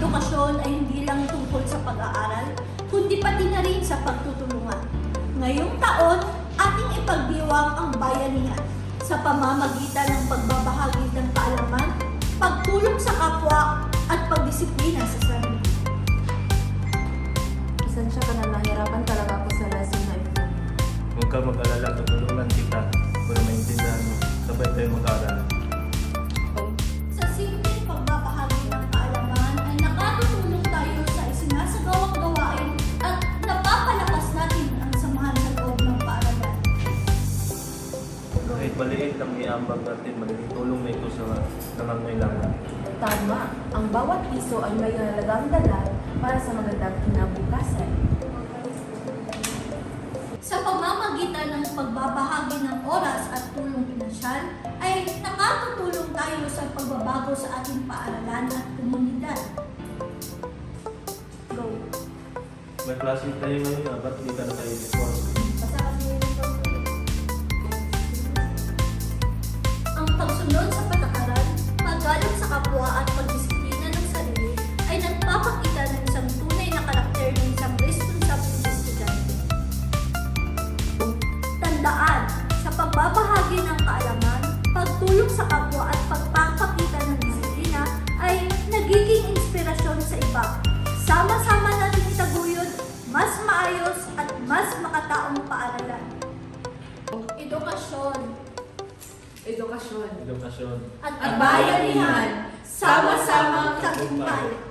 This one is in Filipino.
edukasyon ay hindi lang tungkol sa pag-aaral, kundi pati na rin sa pagtutulungan. Ngayong taon, ating ipagdiwang ang bayanihan sa pamamagitan ng pagbabahagi ng kaalaman, pagtulong sa kapwa, at pagdisiplina sa sarili. Pasensya ka na, nahirapan talaga ako sa lesson na ito. Huwag ka mag-alala, tutulungan kita kung maintindihan mo. Sabay tayo mag-aaral. Sa simpleng pagbabahagi ng kaalaman ay nakatutulong tayo sa isinasagawang gawain at napapalakas natin ang samahan sa loob ng paaralan. Kahit maliit lang iambag natin, malaking tulong na ito sa nangangailangan. Tama, ang bawat piso ay may halagang dala para sa magandang kinabukasan. Sa pamamagitan ng pagbabahagi ng oras at tulong pinansyal, ay nakatutulong tayo sa pagbabago sa ating paaralan at komunidad. Go! May klase tayo ngayon, ba't di ka na tayo uniform? Ang pagsunod sa patakaran, paggalang sa kapwa at pagdisiplina ng sarili ay nagpapakita ng isang tunay na karakter ng isang responsable estudyante. Tandaan, sa pagbabahagi ng kaalaman, pagtulong sa kapwa at pagpapakita ng disiplina ay nagiging inspirasyon sa iba. Sama-sama natin itaguyod mas maayos at mas makataong paaralan. Edukasyon Edukasyon Edukasyon. at at bayanihan, sama-samang tagumpay.